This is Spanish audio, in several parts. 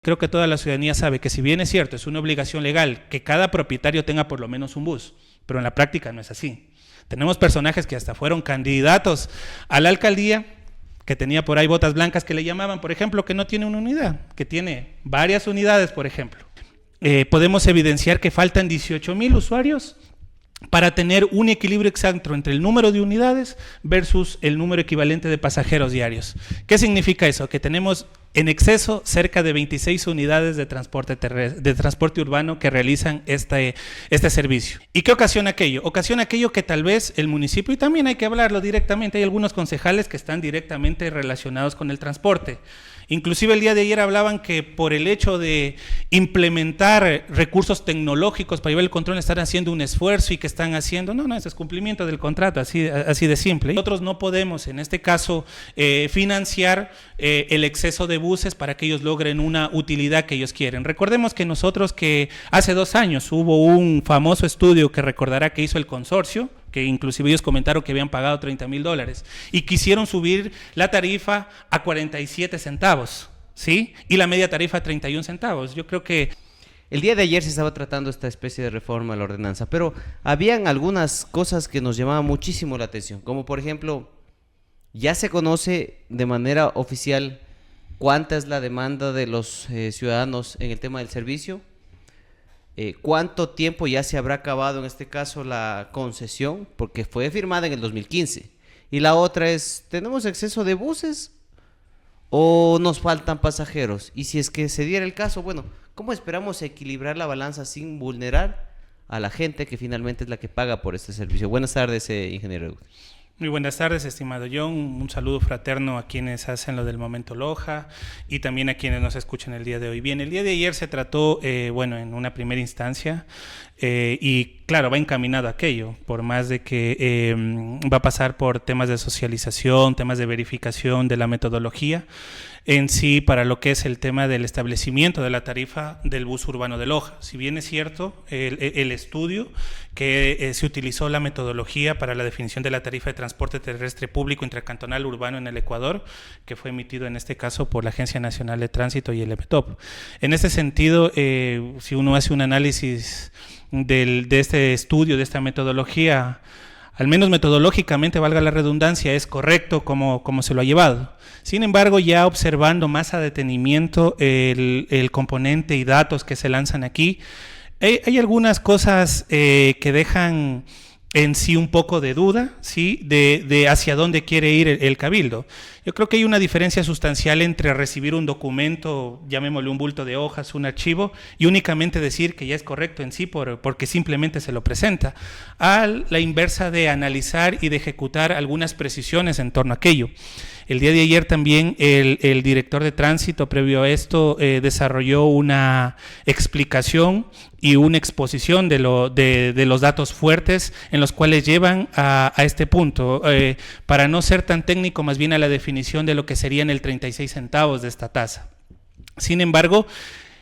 Creo que toda la ciudadanía sabe que si bien es cierto, es una obligación legal que cada propietario tenga por lo menos un bus, pero en la práctica no es así. Tenemos personajes que hasta fueron candidatos a la alcaldía, que tenía por ahí botas blancas que le llamaban, por ejemplo, que no tiene una unidad, que tiene varias unidades, por ejemplo. Podemos evidenciar que faltan 18,000 usuarios para tener un equilibrio exacto entre el número de unidades versus el número equivalente de pasajeros diarios. ¿Qué significa eso? Que tenemos en exceso cerca de 26 unidades de transporte urbano que realizan este servicio. ¿Y qué ocasiona aquello? Ocasiona aquello que tal vez el municipio, y también hay que hablarlo directamente, hay algunos concejales que están directamente relacionados con el transporte. Inclusive el día de ayer hablaban que por el hecho de implementar recursos tecnológicos para llevar el control están haciendo un esfuerzo y que están haciendo, no, ese es cumplimiento del contrato, así de simple. Nosotros no podemos en este caso financiar el exceso de buses para que ellos logren una utilidad que ellos quieren. Recordemos que nosotros que hace 2 años hubo un famoso estudio que recordará que hizo el consorcio, que inclusive ellos comentaron que habían pagado $30,000 y quisieron subir la tarifa a 47 centavos, ¿sí? Y la media tarifa a 31 centavos. Yo creo que el día de ayer se estaba tratando esta especie de reforma a la ordenanza, pero habían algunas cosas que nos llamaban muchísimo la atención, como por ejemplo, ya se conoce de manera oficial cuánta es la demanda de los ciudadanos en el tema del servicio. ¿Cuánto tiempo ya se habrá acabado en este caso la concesión? Porque fue firmada en el 2015. Y la otra es, ¿tenemos exceso de buses o nos faltan pasajeros? Y si es que se diera el caso, bueno, ¿cómo esperamos equilibrar la balanza sin vulnerar a la gente que finalmente es la que paga por este servicio? Buenas tardes, ingeniero. Muy buenas tardes, estimado John. Un saludo fraterno a quienes hacen lo del Momento Loja y también a quienes nos escuchan el día de hoy. Bien, el día de ayer se trató, en una primera instancia y claro, va encaminado a aquello, por más de que va a pasar por temas de socialización, temas de verificación de la metodología en sí para lo que es el tema del establecimiento de la tarifa del bus urbano de Loja. Si bien es cierto, el estudio que se utilizó la metodología para la definición de la tarifa de transporte terrestre público intercantonal urbano en el Ecuador, que fue emitido en este caso por la Agencia Nacional de Tránsito y el EPETOP. En este sentido, si uno hace un análisis de este estudio, de esta metodología, al menos metodológicamente, valga la redundancia, es correcto como se lo ha llevado. Sin embargo, ya observando más a detenimiento el componente y datos que se lanzan aquí, hay algunas cosas que dejan en sí un poco de duda, ¿sí? de hacia dónde quiere ir el Cabildo. Yo creo que hay una diferencia sustancial entre recibir un documento, llamémosle un bulto de hojas, un archivo, y únicamente decir que ya es correcto en sí porque simplemente se lo presenta, a la inversa de analizar y de ejecutar algunas precisiones en torno a aquello. El día de ayer también el director de tránsito, previo a esto, desarrolló una explicación y una exposición de los datos fuertes en los cuales llevan a este punto, para no ser tan técnico, más bien a la definición de lo que serían el 36 centavos de esta tasa. Sin embargo,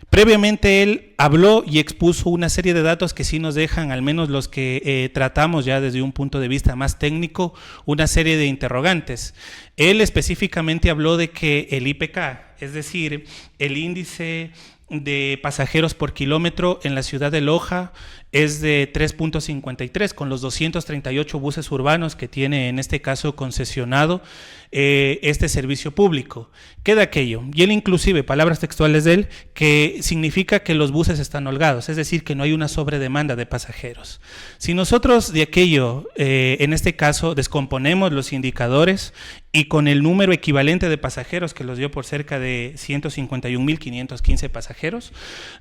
previamente él habló y expuso una serie de datos que sí nos dejan, al menos los que tratamos ya desde un punto de vista más técnico, una serie de interrogantes. Él específicamente habló de que el IPK, es decir, el índice de pasajeros por kilómetro en la ciudad de Loja es de 3.53, con los 238 buses urbanos que tiene en este caso concesionado este servicio público. Queda aquello, y él inclusive, palabras textuales de él, que significa que los buses están holgados, es decir, que no hay una sobredemanda de pasajeros. Si nosotros de aquello, en este caso, descomponemos los indicadores y con el número equivalente de pasajeros que los dio por cerca de 151.515 pasajeros,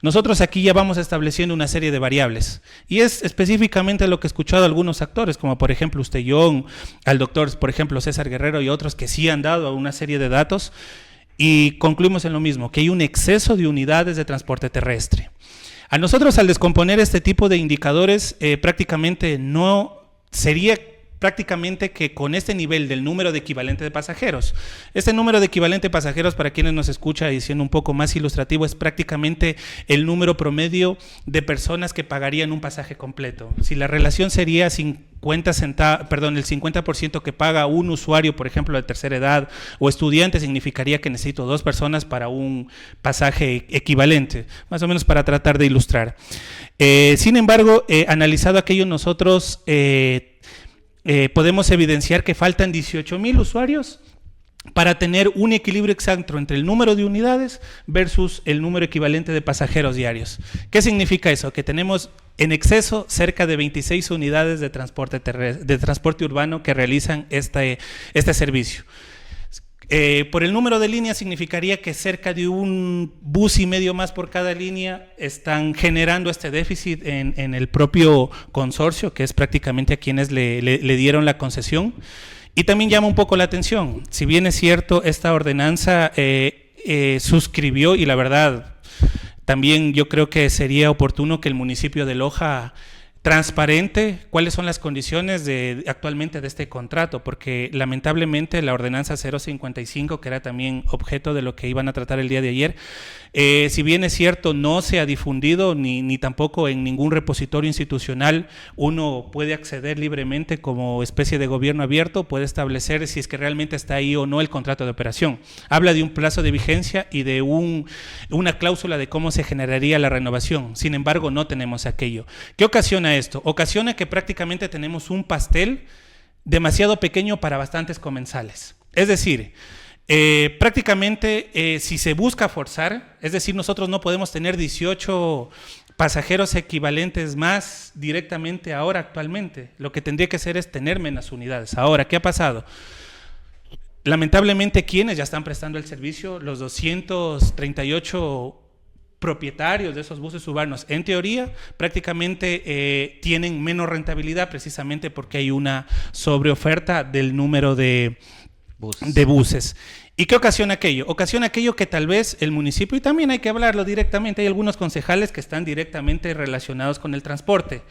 nosotros aquí ya vamos estableciendo una serie de variables. Y es específicamente lo que he escuchado a algunos actores, como por ejemplo usted, John, al doctor, por ejemplo, César Guerrero y otros que sí han dado una serie de datos, y concluimos en lo mismo, que hay un exceso de unidades de transporte terrestre. A nosotros, al descomponer este tipo de indicadores, prácticamente no sería prácticamente que con este nivel del número de equivalente de pasajeros. Este número de equivalente de pasajeros, para quienes nos escuchan y siendo un poco más ilustrativo, es prácticamente el número promedio de personas que pagarían un pasaje completo. Si la relación sería el 50% que paga un usuario, por ejemplo, de tercera edad o estudiante, significaría que necesito 2 personas para un pasaje equivalente, más o menos para tratar de ilustrar. Sin embargo, analizado aquello, nosotros podemos evidenciar que faltan 18,000 usuarios para tener un equilibrio exacto entre el número de unidades versus el número equivalente de pasajeros diarios. ¿Qué significa eso? Que tenemos en exceso cerca de 26 unidades de transporte urbano que realizan este servicio. Por el número de líneas significaría que cerca de un bus y medio más por cada línea están generando este déficit en el propio consorcio, que es prácticamente a quienes le dieron la concesión. Y también llama un poco la atención, si bien es cierto, esta ordenanza suscribió, y la verdad, también yo creo que sería oportuno que el municipio de Loja transparente cuáles son las condiciones actualmente de este contrato, porque lamentablemente la ordenanza 055, que era también objeto de lo que iban a tratar el día de ayer, si bien es cierto, no se ha difundido ni tampoco en ningún repositorio institucional, uno puede acceder libremente como especie de gobierno abierto, puede establecer si es que realmente está ahí o no el contrato de operación. Habla de un plazo de vigencia y de una cláusula de cómo se generaría la renovación. Sin embargo, no tenemos aquello. ¿Qué ocasiona esto? Ocasiona que prácticamente tenemos un pastel demasiado pequeño para bastantes comensales. Es decir, prácticamente si se busca forzar, es decir, nosotros no podemos tener 18 pasajeros equivalentes más directamente ahora actualmente. Lo que tendría que hacer es tener menos unidades. Ahora, ¿qué ha pasado? Lamentablemente, quienes ya están prestando el servicio, los 238 propietarios de esos buses urbanos, en teoría, prácticamente tienen menos rentabilidad precisamente porque hay una sobreoferta del número de buses. ¿Y qué ocasiona aquello? Ocasiona aquello que tal vez el municipio, y también hay que hablarlo directamente, hay algunos concejales que están directamente relacionados con el transporte.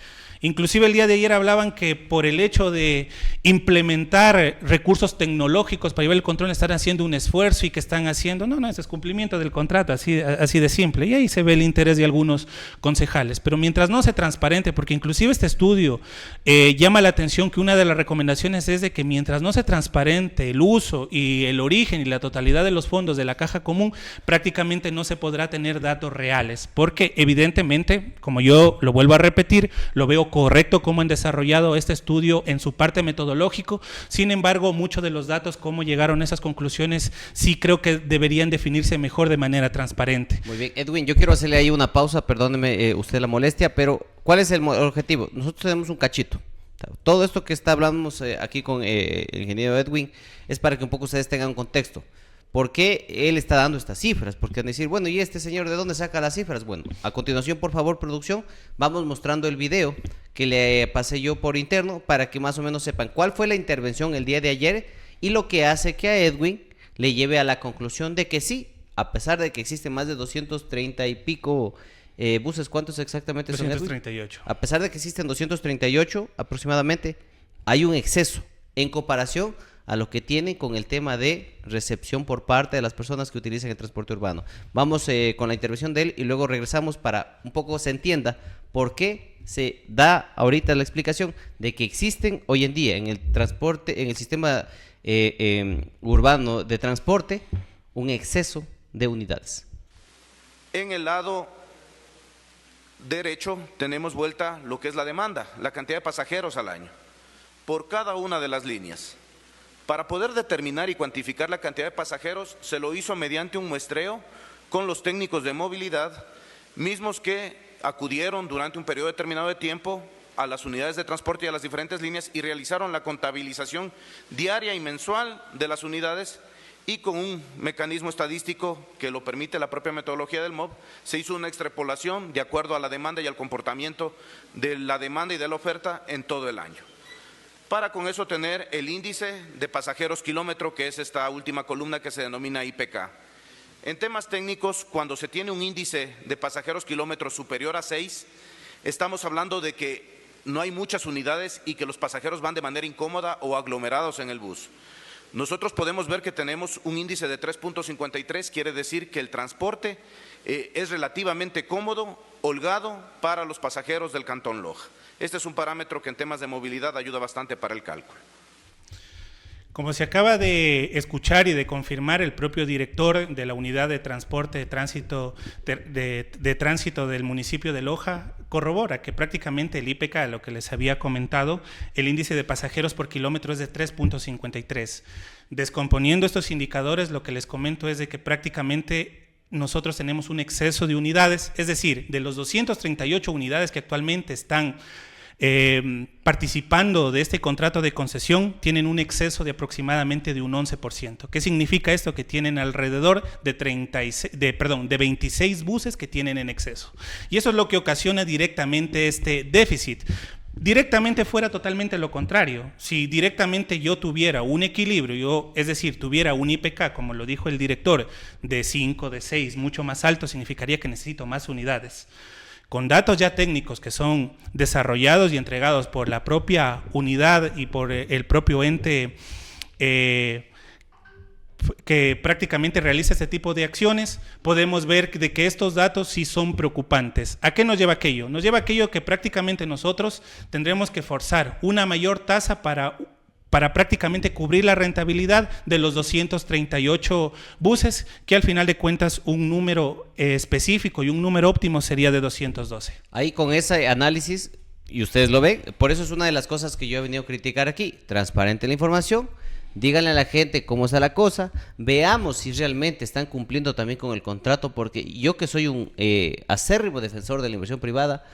Inclusive el día de ayer hablaban que por el hecho de implementar recursos tecnológicos para llevar el control están haciendo un esfuerzo y que están haciendo, no, ese es cumplimiento del contrato, así de simple. Y ahí se ve el interés de algunos concejales. Pero mientras no se transparente, porque inclusive este estudio llama la atención que una de las recomendaciones es de que mientras no se transparente el uso y el origen y la totalidad de los fondos de la caja común, prácticamente no se podrá tener datos reales. Porque evidentemente, como yo lo vuelvo a repetir, lo veo correcto cómo han desarrollado este estudio en su parte metodológico. Sin embargo, muchos de los datos, cómo llegaron a esas conclusiones, sí creo que deberían definirse mejor de manera transparente. Muy bien, Edwin, yo quiero hacerle ahí una pausa, perdóneme usted la molestia, pero ¿cuál es el objetivo? Nosotros tenemos un cachito. Todo esto que hablamos aquí con el ingeniero Edwin es para que un poco ustedes tengan un contexto. ¿Por qué él está dando estas cifras? Porque van a decir, bueno, ¿y este señor de dónde saca las cifras? Bueno, a continuación, por favor, producción, vamos mostrando el video que le pasé yo por interno para que más o menos sepan cuál fue la intervención el día de ayer y lo que hace que a Edwin le lleve a la conclusión de que sí, a pesar de que existen más de 230 y pico buses, ¿cuántos exactamente 238. son, Edwin? A pesar de que existen 238 aproximadamente, hay un exceso en comparación a lo que tienen con el tema de recepción por parte de las personas que utilizan el transporte urbano. Vamos con la intervención de él y luego regresamos para un poco se entienda por qué se da ahorita la explicación de que existen hoy en día en el transporte, en el sistema urbano de transporte, un exceso de unidades. En el lado derecho tenemos vuelta lo que es la demanda, la cantidad de pasajeros al año, por cada una de las líneas. Para poder determinar y cuantificar la cantidad de pasajeros, se lo hizo mediante un muestreo con los técnicos de movilidad, mismos que acudieron durante un periodo determinado de tiempo a las unidades de transporte y a las diferentes líneas y realizaron la contabilización diaria y mensual de las unidades, y con un mecanismo estadístico que lo permite la propia metodología del MOB, se hizo una extrapolación de acuerdo a la demanda y al comportamiento de la demanda y de la oferta en todo el año, para con eso tener el índice de pasajeros kilómetro, que es esta última columna que se denomina IPK. En temas técnicos, cuando se tiene un índice de pasajeros kilómetros superior a 6, estamos hablando de que no hay muchas unidades y que los pasajeros van de manera incómoda o aglomerados en el bus. Nosotros podemos ver que tenemos un índice de 3.53, quiere decir que el transporte es relativamente cómodo, holgado para los pasajeros del Cantón Loja. Este es un parámetro que en temas de movilidad ayuda bastante para el cálculo. Como se acaba de escuchar y de confirmar, el propio director de la Unidad de Transporte de Tránsito, de Tránsito del municipio de Loja corrobora que prácticamente el IPK, lo que les había comentado, el índice de pasajeros por kilómetro es de 3.53. Descomponiendo estos indicadores, lo que les comento es de que prácticamente nosotros tenemos un exceso de unidades, es decir, de los 238 unidades que actualmente están participando de este contrato de concesión, tienen un exceso de aproximadamente de un 11%. ¿Qué significa esto? Que tienen alrededor de 26 buses que tienen en exceso. Y eso es lo que ocasiona directamente este déficit. Directamente fuera totalmente lo contrario. Si directamente yo tuviera un equilibrio, es decir, tuviera un IPK, como lo dijo el director, de 5, de 6, mucho más alto, significaría que necesito más unidades. Con datos ya técnicos que son desarrollados y entregados por la propia unidad y por el propio ente que prácticamente realiza este tipo de acciones, podemos ver de que estos datos sí son preocupantes. ¿A qué nos lleva aquello? Nos lleva aquello que prácticamente nosotros tendremos que forzar una mayor tasa para prácticamente cubrir la rentabilidad de los 238 buses, que al final de cuentas un número específico y un número óptimo sería de 212. Ahí con ese análisis, y ustedes lo ven, por eso es una de las cosas que yo he venido a criticar aquí, transparente la información, díganle a la gente cómo está la cosa, veamos si realmente están cumpliendo también con el contrato, porque yo que soy un acérrimo defensor de la inversión privada,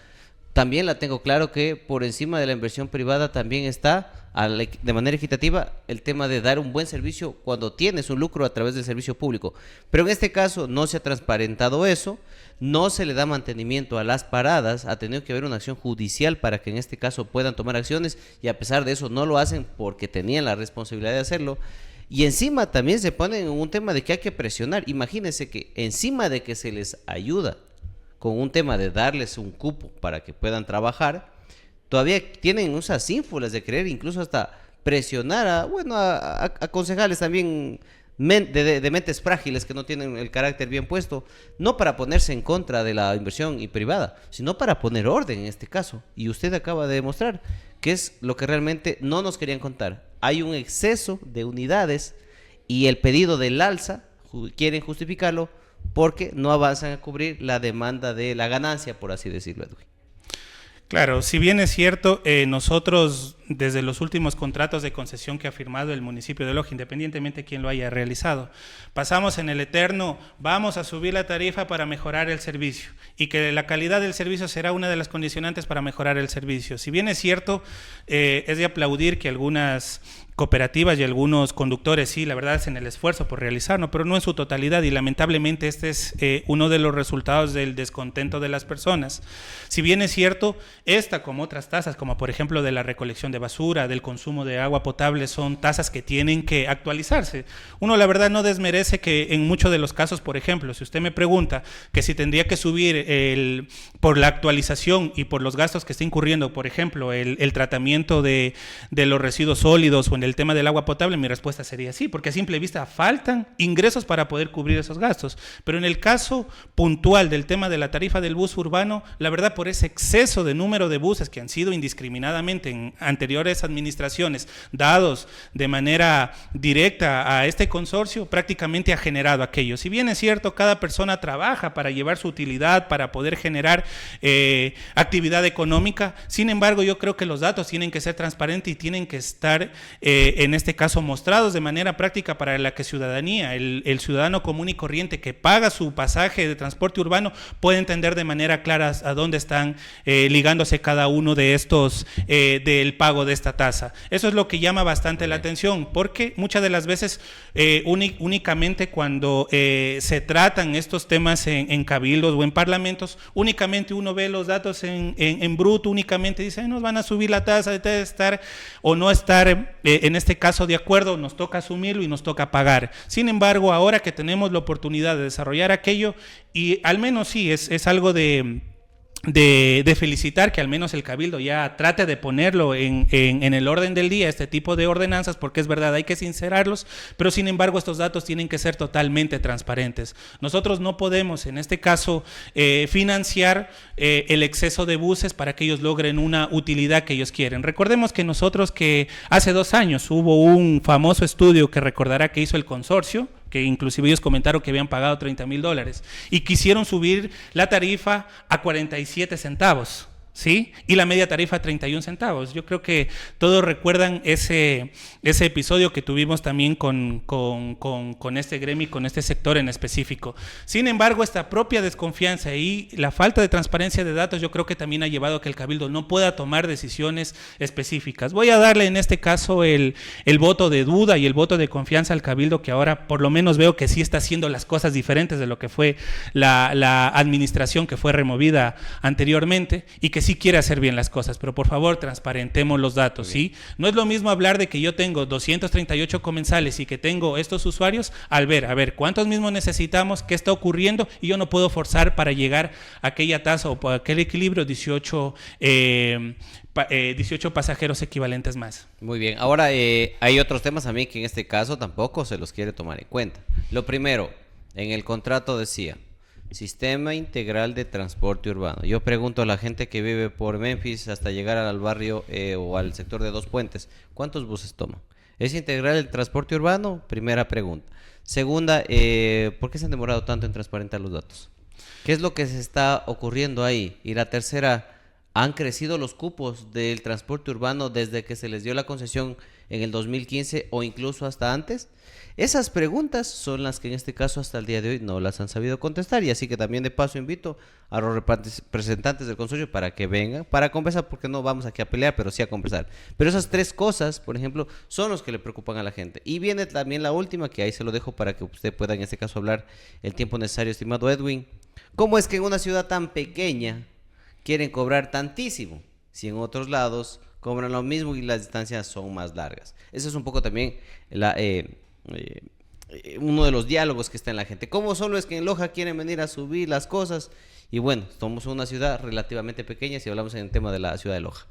también la tengo claro que por encima de la inversión privada también está de manera equitativa el tema de dar un buen servicio cuando tienes un lucro a través del servicio público. Pero en este caso no se ha transparentado eso, no se le da mantenimiento a las paradas, ha tenido que haber una acción judicial para que en este caso puedan tomar acciones y a pesar de eso no lo hacen porque tenían la responsabilidad de hacerlo. Y encima también se ponen en un tema de que hay que presionar. Imagínense que encima de que se les ayuda con un tema de darles un cupo para que puedan trabajar, todavía tienen esas ínfulas de querer incluso hasta presionar a concejales también de mentes frágiles que no tienen el carácter bien puesto, no para ponerse en contra de la inversión y privada, sino para poner orden en este caso. Y usted acaba de demostrar que es lo que realmente no nos querían contar. Hay un exceso de unidades y el pedido del alza, quieren justificarlo, porque no avanzan a cubrir la demanda de la ganancia, por así decirlo, Edwin. Claro, si bien es cierto, nosotros desde los últimos contratos de concesión que ha firmado el municipio de Loja, independientemente de quién lo haya realizado, pasamos en el eterno, vamos a subir la tarifa para mejorar el servicio y que la calidad del servicio será una de las condicionantes para mejorar el servicio. Si bien es cierto, es de aplaudir que algunas cooperativas y algunos conductores sí, la verdad, hacen el esfuerzo por realizarlo, pero no en su totalidad y lamentablemente este es uno de los resultados del descontento de las personas. Si bien es cierto, esta como otras tasas, como por ejemplo de la recolección de basura, del consumo de agua potable, son tasas que tienen que actualizarse. Uno la verdad no desmerece que en muchos de los casos, por ejemplo, si usted me pregunta que si tendría que subir por la actualización y por los gastos que está incurriendo, por ejemplo, el tratamiento de los residuos sólidos o en el tema del agua potable, mi respuesta sería sí, porque a simple vista faltan ingresos para poder cubrir esos gastos. Pero en el caso puntual del tema de la tarifa del bus urbano, la verdad por ese exceso de número de buses que han sido indiscriminadamente en anteriores administraciones dados de manera directa a este consorcio, prácticamente ha generado aquello. Si bien es cierto, cada persona trabaja para llevar su utilidad, para poder generar actividad económica, sin embargo yo creo que los datos tienen que ser transparentes y tienen que estar en este caso mostrados de manera práctica para la que ciudadanía, el ciudadano común y corriente que paga su pasaje de transporte urbano puede entender de manera clara a dónde están ligándose cada uno de estos del pago de esta tasa. Eso es lo que llama bastante la atención, porque muchas de las veces únicamente cuando se tratan estos temas en cabildos o en parlamentos, únicamente uno ve los datos en bruto, únicamente dice nos van a subir la tasa, de estar o no estar en este caso de acuerdo, nos toca asumirlo y nos toca pagar. Sin embargo, ahora que tenemos la oportunidad de desarrollar aquello, y al menos sí, es algo de de felicitar que al menos el Cabildo ya trate de ponerlo en el orden del día, este tipo de ordenanzas, porque es verdad, hay que sincerarlos, pero sin embargo estos datos tienen que ser totalmente transparentes. Nosotros no podemos, en este caso, financiar el exceso de buses para que ellos logren una utilidad que ellos quieren. Recordemos que nosotros, que hace 2 años hubo un famoso estudio que recordará que hizo el consorcio, que inclusive ellos comentaron que habían pagado $30,000 y quisieron subir la tarifa a 47 centavos, ¿sí? Y la media tarifa a 31 centavos. Yo creo que todos recuerdan ese episodio que tuvimos también con este gremio y con este sector en específico. Sin embargo, esta propia desconfianza y la falta de transparencia de datos, yo creo que también ha llevado a que el Cabildo no pueda tomar decisiones específicas. Voy a darle en este caso el voto de duda y el voto de confianza al Cabildo, que ahora por lo menos veo que sí está haciendo las cosas diferentes de lo que fue la administración que fue removida anteriormente, y que sí quiere hacer bien las cosas, pero por favor transparentemos los datos, ¿sí? No es lo mismo hablar de que yo tengo 238 comensales y que tengo estos usuarios, al ver, a ver, ¿cuántos mismos necesitamos? ¿Qué está ocurriendo? Y yo no puedo forzar para llegar a aquella tasa o a aquel equilibrio 18 pasajeros equivalentes más. Muy bien, ahora hay otros temas a mí que en este caso tampoco se los quiere tomar en cuenta. Lo primero, en el contrato decía Sistema Integral de Transporte Urbano. Yo pregunto a la gente que vive por Memphis hasta llegar al barrio o al sector de Dos Puentes, ¿cuántos buses toman? ¿Es integral el transporte urbano? Primera pregunta. Segunda, ¿por qué se han demorado tanto en transparentar los datos? ¿Qué es lo que se está ocurriendo ahí? Y la tercera, ¿han crecido los cupos del transporte urbano desde que se les dio la concesión en el 2015 o incluso hasta antes? Esas preguntas son las que en este caso hasta el día de hoy no las han sabido contestar, y así que también de paso invito a los representantes del consorcio para que vengan, para conversar, porque no vamos aquí a pelear, pero sí a conversar. Pero esas 3 cosas, por ejemplo, son los que le preocupan a la gente. Y viene también la última, que ahí se lo dejo para que usted pueda en este caso hablar el tiempo necesario, estimado Edwin. ¿Cómo es que en una ciudad tan pequeña quieren cobrar tantísimo si en otros lados cobran lo mismo y las distancias son más largas? Eso es un poco también uno de los diálogos que está en la gente. ¿Cómo solo es que en Loja quieren venir a subir las cosas? Y bueno, somos una ciudad relativamente pequeña si hablamos en el tema de la ciudad de Loja.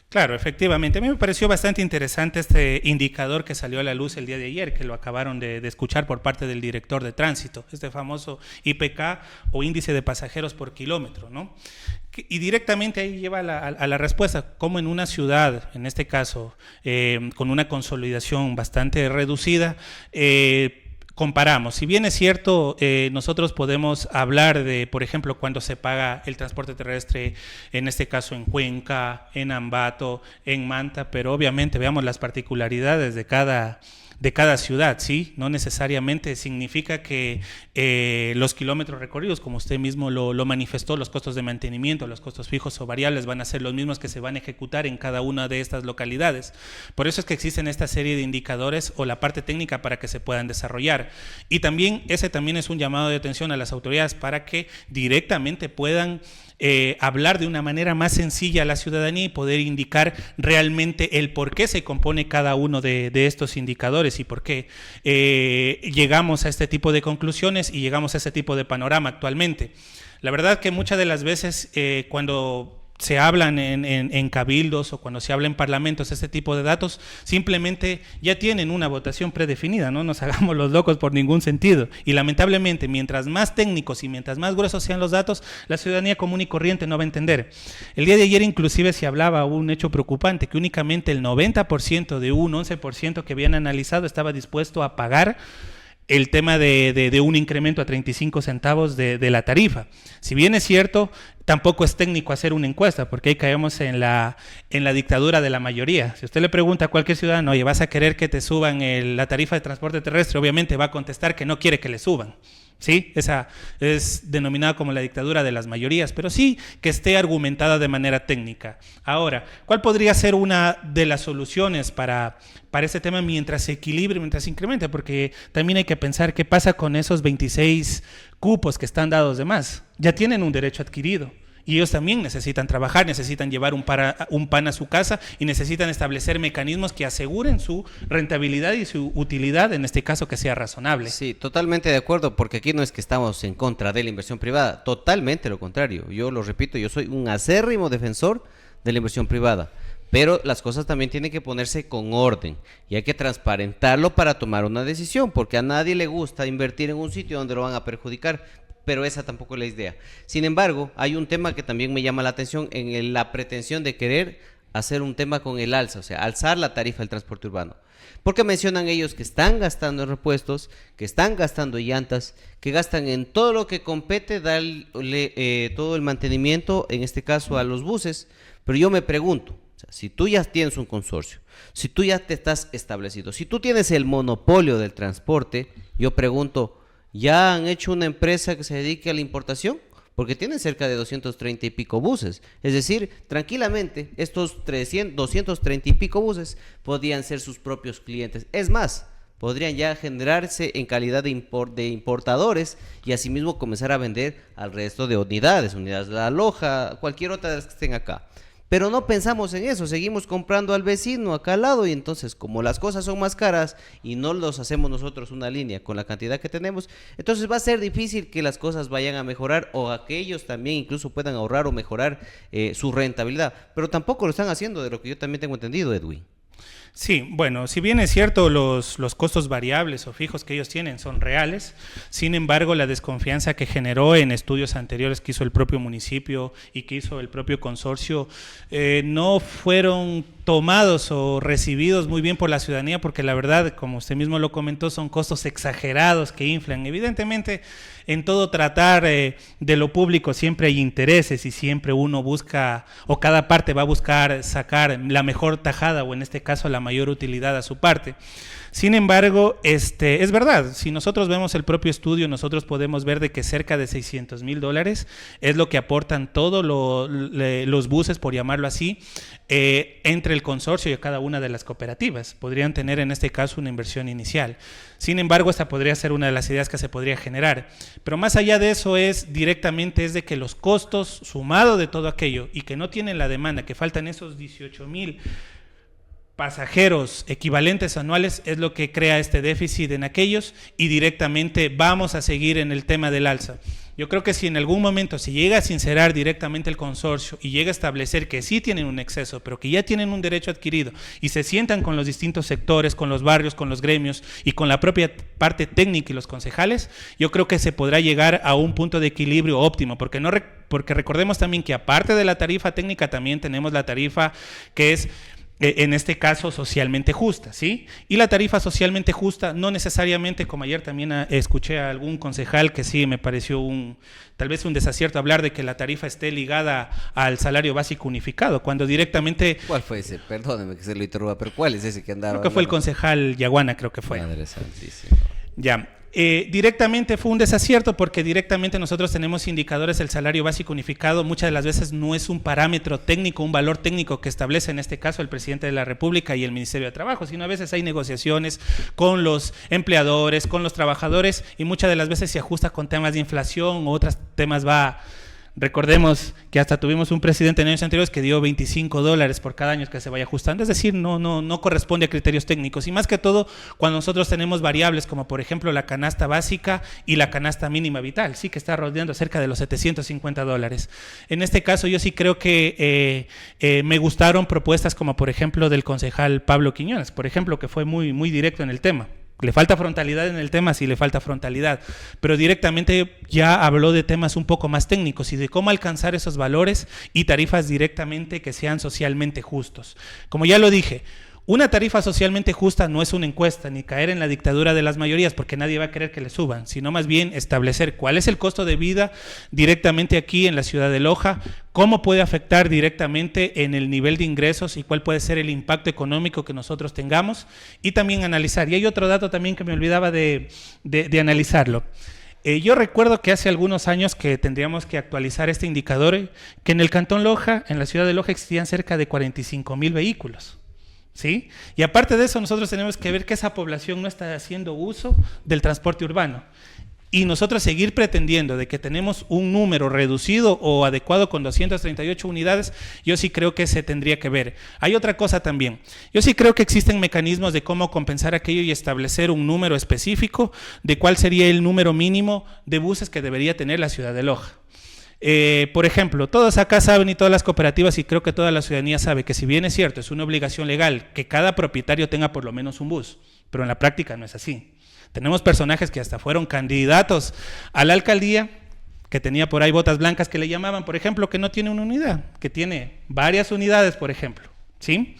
Claro, efectivamente. A mí me pareció bastante interesante este indicador que salió a la luz el día de ayer, que lo acabaron de escuchar por parte del director de tránsito, este famoso IPK o índice de pasajeros por kilómetro, ¿no? Y directamente ahí lleva a la respuesta, como en una ciudad, en este caso, con una consolidación bastante reducida, comparamos. Si bien es cierto, nosotros podemos hablar de, por ejemplo, cuando se paga el transporte terrestre, en este caso en Cuenca, en Ambato, en Manta, pero obviamente veamos las particularidades de cada ciudad, ¿sí? No necesariamente significa que los kilómetros recorridos, como usted mismo lo manifestó, los costos de mantenimiento, los costos fijos o variables van a ser los mismos que se van a ejecutar en cada una de estas localidades. Por eso es que existen esta serie de indicadores o la parte técnica para que se puedan desarrollar. Y también ese también es un llamado de atención a las autoridades para que directamente puedan hablar de una manera más sencilla a la ciudadanía y poder indicar realmente el por qué se compone cada uno de estos indicadores y por qué llegamos a este tipo de conclusiones y llegamos a este tipo de panorama actualmente. La verdad que muchas de las veces cuando se hablan en cabildos o cuando se habla en parlamentos este tipo de datos, simplemente ya tienen una votación predefinida, no nos hagamos los locos por ningún sentido. Y lamentablemente, mientras más técnicos y mientras más gruesos sean los datos, la ciudadanía común y corriente no va a entender. El día de ayer inclusive se hablaba un hecho preocupante, que únicamente el 90% de un 11% que habían analizado estaba dispuesto a pagar el tema de un incremento a 35 centavos de la tarifa. Si bien es cierto, tampoco es técnico hacer una encuesta, porque ahí caemos en la dictadura de la mayoría. Si usted le pregunta a cualquier ciudadano, oye, ¿vas a querer que te suban la tarifa de transporte terrestre? Obviamente va a contestar que no quiere que le suban. ¿Sí? Esa es denominada como la dictadura de las mayorías, pero sí que esté argumentada de manera técnica. Ahora, ¿cuál podría ser una de las soluciones para este tema mientras se equilibre, mientras se incremente? Porque también hay que pensar qué pasa con esos 26 cupos que están dados de más. Ya tienen un derecho adquirido. Y ellos también necesitan trabajar, necesitan llevar un pan a su casa y necesitan establecer mecanismos que aseguren su rentabilidad y su utilidad, en este caso que sea razonable. Sí, totalmente de acuerdo, porque aquí no es que estamos en contra de la inversión privada, totalmente lo contrario. Yo lo repito, yo soy un acérrimo defensor de la inversión privada, pero las cosas también tienen que ponerse con orden y hay que transparentarlo para tomar una decisión, porque a nadie le gusta invertir en un sitio donde lo van a perjudicar, pero esa tampoco es la idea. Sin embargo, hay un tema que también me llama la atención en la pretensión de querer hacer un tema con el alza, o sea, alzar la tarifa del transporte urbano. Porque mencionan ellos que están gastando en repuestos, que están gastando en llantas, que gastan en todo lo que compete, darle todo el mantenimiento, en este caso a los buses. Pero yo me pregunto, o sea, si tú ya tienes un consorcio, si tú ya te estás establecido, si tú tienes el monopolio del transporte, yo pregunto, ¿ya han hecho una empresa que se dedique a la importación? Porque tienen cerca de 230 y pico buses. Es decir, tranquilamente, estos 230 y pico buses podrían ser sus propios clientes. Es más, podrían ya generarse en calidad de importadores y asimismo comenzar a vender al resto de unidades de La Loja, cualquier otra de las que estén acá. Pero no pensamos en eso, seguimos comprando al vecino acá al lado y entonces como las cosas son más caras y no los hacemos nosotros una línea con la cantidad que tenemos, entonces va a ser difícil que las cosas vayan a mejorar o a que ellos también incluso puedan ahorrar o mejorar su rentabilidad. Pero tampoco lo están haciendo, de lo que yo también tengo entendido, Edwin. Sí, bueno, si bien es cierto los costos variables o fijos que ellos tienen son reales, sin embargo la desconfianza que generó en estudios anteriores que hizo el propio municipio y que hizo el propio consorcio no fueron tomados o recibidos muy bien por la ciudadanía, porque la verdad, como usted mismo lo comentó, son costos exagerados que inflan. Evidentemente, en todo tratar de lo público siempre hay intereses y siempre uno busca, o cada parte va a buscar sacar la mejor tajada, o en este caso la mayor utilidad a su parte. Sin embargo, es verdad, si nosotros vemos el propio estudio, nosotros podemos ver de que cerca de $600,000 es lo que aportan todos los buses, por llamarlo así, entre el consorcio y cada una de las cooperativas. Podrían tener en este caso una inversión inicial. Sin embargo, esta podría ser una de las ideas que se podría generar. Pero más allá de eso es de que los costos sumado de todo aquello y que no tienen la demanda, que faltan esos 18,000 pasajeros equivalentes anuales, es lo que crea este déficit en aquellos, y directamente vamos a seguir en el tema del alza. Yo creo que si en algún momento se llega a sincerar directamente el consorcio y llega a establecer que sí tienen un exceso, pero que ya tienen un derecho adquirido y se sientan con los distintos sectores, con los barrios, con los gremios y con la propia parte técnica y los concejales, yo creo que se podrá llegar a un punto de equilibrio óptimo, porque recordemos también que aparte de la tarifa técnica también tenemos la tarifa que es en este caso socialmente justa, ¿sí? Y la tarifa socialmente justa no necesariamente, como ayer también escuché a algún concejal que sí me pareció tal vez un desacierto hablar de que la tarifa esté ligada al salario básico unificado, cuando directamente... ¿Cuál fue ese? Perdóneme que se lo interrumpa, pero ¿cuál es ese que andaba? Creo que fue el concejal Yaguana, creo que fue. Madre santísima. Ya. Directamente fue un desacierto porque directamente nosotros tenemos indicadores del salario básico unificado, muchas de las veces no es un parámetro técnico, un valor técnico que establece en este caso el presidente de la República y el Ministerio de Trabajo, sino a veces hay negociaciones con los empleadores, con los trabajadores y muchas de las veces se ajusta con temas de inflación o otros temas Recordemos que hasta tuvimos un presidente en años anteriores que dio $25 por cada año que se vaya ajustando, es decir, no corresponde a criterios técnicos, y más que todo cuando nosotros tenemos variables como por ejemplo la canasta básica y la canasta mínima vital, sí, que está rodeando cerca de los $750. En este caso yo sí creo que me gustaron propuestas como por ejemplo del concejal Pablo Quiñones, por ejemplo, que fue muy directo en el tema. Le falta frontalidad en el tema, sí le falta frontalidad, pero directamente ya habló de temas un poco más técnicos y de cómo alcanzar esos valores y tarifas directamente que sean socialmente justos. Como ya lo dije, una tarifa socialmente justa no es una encuesta ni caer en la dictadura de las mayorías, porque nadie va a querer que le suban, sino más bien establecer cuál es el costo de vida directamente aquí en la ciudad de Loja, cómo puede afectar directamente en el nivel de ingresos y cuál puede ser el impacto económico que nosotros tengamos, y también analizar. Y hay otro dato también que me olvidaba de analizarlo. Yo recuerdo que hace algunos años que tendríamos que actualizar este indicador, que en el Cantón Loja, en la ciudad de Loja, existían cerca de 45,000 vehículos. ¿Sí? Y aparte de eso, nosotros tenemos que ver que esa población no está haciendo uso del transporte urbano. y nosotros seguir pretendiendo de que tenemos un número reducido o adecuado con 238 unidades, yo sí creo que se tendría que ver. Hay otra cosa también. Yo sí creo que existen mecanismos de cómo compensar aquello y establecer un número específico de cuál sería el número mínimo de buses que debería tener la ciudad de Loja. Por ejemplo, todos acá saben y todas las cooperativas y creo que toda la ciudadanía sabe que si bien es cierto, es una obligación legal que cada propietario tenga por lo menos un bus, pero en la práctica no es así. Tenemos personajes que hasta fueron candidatos a la alcaldía, que tenía por ahí botas blancas que le llamaban, por ejemplo, que no tiene una unidad, que tiene varias unidades, por ejemplo, ¿sí?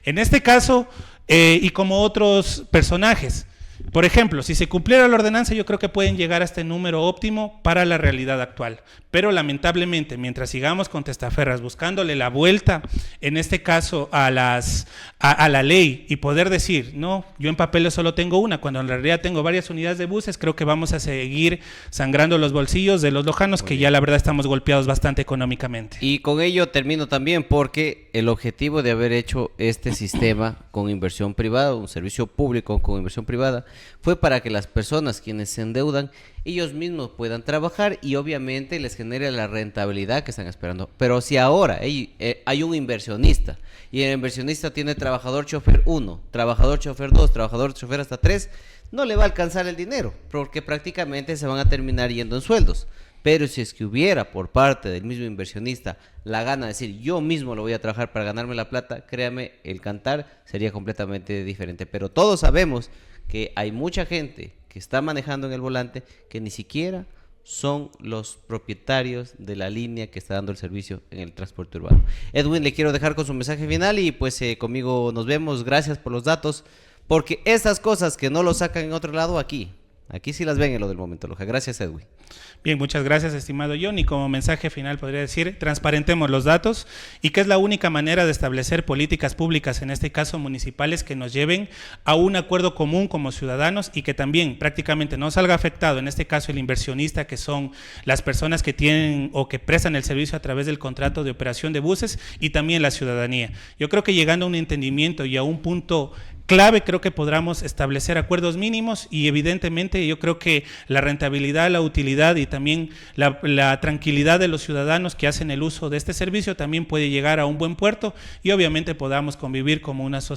En este caso, y como otros personajes, por ejemplo, si se cumpliera la ordenanza, yo creo que pueden llegar a este número óptimo para la realidad actual. Pero lamentablemente, mientras sigamos con testaferras buscándole la vuelta, en este caso a la ley, y poder decir, no, yo en papeles solo tengo una, cuando en realidad tengo varias unidades de buses, creo que vamos a seguir sangrando los bolsillos de los lojanos, que ya la verdad estamos golpeados bastante económicamente. Y con ello termino también porque el objetivo de haber hecho este sistema con inversión privada, un servicio público con inversión privada, fue para que las personas quienes se endeudan, ellos mismos puedan trabajar y obviamente les genere la rentabilidad que están esperando. Pero si ahora hay un inversionista y el inversionista tiene trabajador chofer 1, trabajador chofer 2, trabajador chofer hasta 3, no le va a alcanzar el dinero porque prácticamente se van a terminar yendo en sueldos. Pero si es que hubiera por parte del mismo inversionista la gana de decir yo mismo lo voy a trabajar para ganarme la plata, créame, el cantar sería completamente diferente. Pero todos sabemos que hay mucha gente que está manejando en el volante que ni siquiera son los propietarios de la línea que está dando el servicio en el transporte urbano. Edwin, le quiero dejar con su mensaje final y pues conmigo nos vemos. Gracias por los datos, porque estas cosas que no lo sacan en otro lado, aquí sí las ven en lo del Momento Loja. Gracias, Edwin. Bien, muchas gracias, estimado John. Y como mensaje final podría decir, transparentemos los datos y que es la única manera de establecer políticas públicas, en este caso municipales, que nos lleven a un acuerdo común como ciudadanos y que también prácticamente no salga afectado, en este caso el inversionista, que son las personas que tienen o que prestan el servicio a través del contrato de operación de buses, y también la ciudadanía. Yo creo que llegando a un entendimiento y a un punto clave, creo que podamos establecer acuerdos mínimos y evidentemente yo creo que la rentabilidad, la utilidad y también la tranquilidad de los ciudadanos que hacen el uso de este servicio también puede llegar a un buen puerto y obviamente podamos convivir como una sociedad